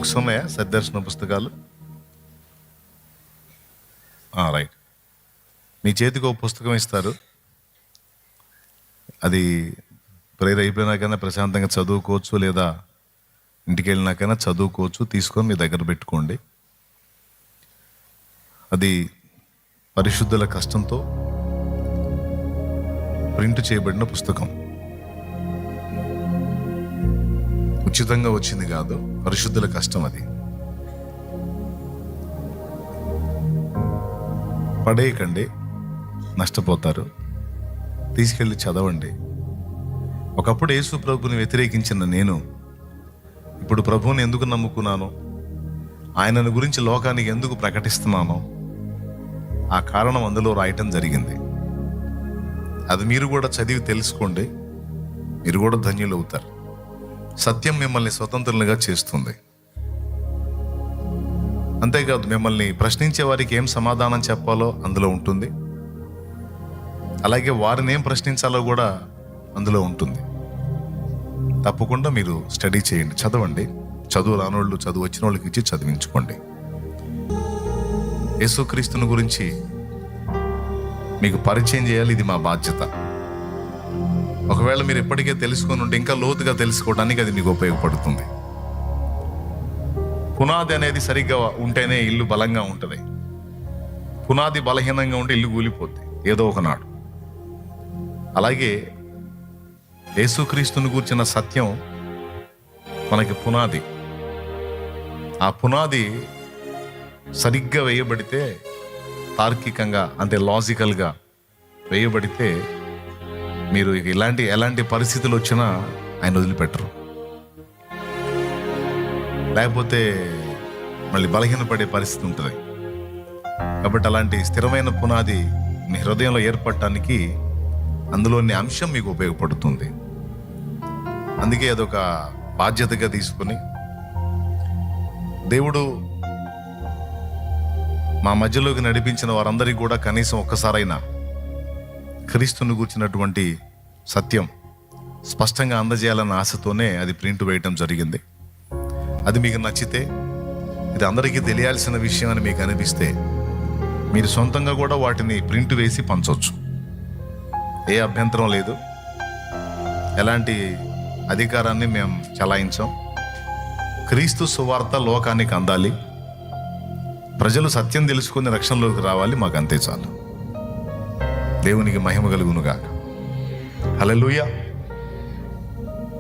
Books ఉన్నాయా సద్దర్శన పుస్తకాలు? Right. మీ చేతికి ఒక పుస్తకం ఇస్తారు. అది ప్రేయర్ అయిపోయినాకైనా ప్రశాంతంగా చదువుకోవచ్చు, లేదా ఇంటికి వెళ్ళినాకైనా చదువుకోవచ్చు. తీసుకొని మీ దగ్గర పెట్టుకోండి. అది పరిశుద్ధుల కష్టంతో ప్రింట్ చేయబడిన పుస్తకం. ఉచితంగా వచ్చింది కాదు, పరిశుద్ధుల కష్టం. అది పడేయకండి, నష్టపోతారు. తీసుకెళ్ళి చదవండి. ఒకప్పుడు యేసు ప్రభుని వ్యతిరేకించిన నేను ఇప్పుడు ప్రభువుని ఎందుకు నమ్ముకున్నాను, ఆయనను గురించి లోకానికి ఎందుకు ప్రకటిస్తున్నానో ఆ కారణం అందులో రాయటం జరిగింది. అది మీరు కూడా చదివి తెలుసుకోండి, మీరు కూడా ధన్యులు అవుతారు. సత్యం మిమ్మల్ని స్వతంత్రులుగా చేస్తుంది. అంతేకాదు, మిమ్మల్ని ప్రశ్నించే వారికి ఏం సమాధానం చెప్పాలో అందులో ఉంటుంది. అలాగే వారిని ఏం ప్రశ్నించాలో కూడా అందులో ఉంటుంది. తప్పకుండా మీరు స్టడీ చేయండి, చదవండి. చదువు రానోళ్ళు చదువు వచ్చిన వాళ్ళకి ఇచ్చి చదివించుకోండి. యేసుక్రీస్తుని గురించి మీకు పరిచయం చేయాలి, ఇది మా బాధ్యత. ఒకవేళ మీరు ఎప్పటికే తెలుసుకొని ఉంటే ఇంకా లోతుగా తెలుసుకోవడానికి అది మీకు ఉపయోగపడుతుంది. పునాది అనేది సరిగ్గా ఉంటేనే ఇల్లు బలంగా ఉంటుంది. పునాది బలహీనంగా ఉంటే ఇల్లు కూలిపోద్ది ఏదో ఒకనాడు. అలాగే యేసుక్రీస్తుని గూర్చిన సత్యం మనకి పునాది. ఆ పునాది సరిగ్గా వేయబడితే, తార్కికంగా అంటే లాజికల్గా వేయబడితే, మీరు ఎలాంటి పరిస్థితులు వచ్చినా ఆయన వదిలిపెట్టరు. లేకపోతే మళ్ళీ బలహీనపడే పరిస్థితి ఉంటుంది. కాబట్టి అలాంటి స్థిరమైన పునాది మీ హృదయంలో ఏర్పడటానికి అందులోని అంశం మీకు ఉపయోగపడుతుంది. అందుకే అదొక బాధ్యతగా తీసుకుని, దేవుడు మా మధ్యలోకి నడిపించిన వారందరికీ కూడా కనీసం ఒక్కసారైనా క్రీస్తుని గూర్చినటువంటి సత్యం స్పష్టంగా అందజేయాలన్న ఆశతోనే అది ప్రింట్ వేయటం జరిగింది. అది మీకు నచ్చితే, ఇది అందరికీ తెలియాల్సిన విషయం అని మీకు అనిపిస్తే, మీరు సొంతంగా కూడా వాటిని ప్రింట్ వేసి పంచవచ్చు. ఏ అభ్యంతరం లేదు. ఎలాంటి అధికారాన్ని మేము చలాయించాం. క్రీస్తు సువార్త లోకానికి అందాలి, ప్రజలు సత్యం తెలుసుకుని రక్షణలోకి రావాలి, మాకు అంతే చాలు. దేవునికి మహిమ కలుగునుగాక. హల్లెలూయా.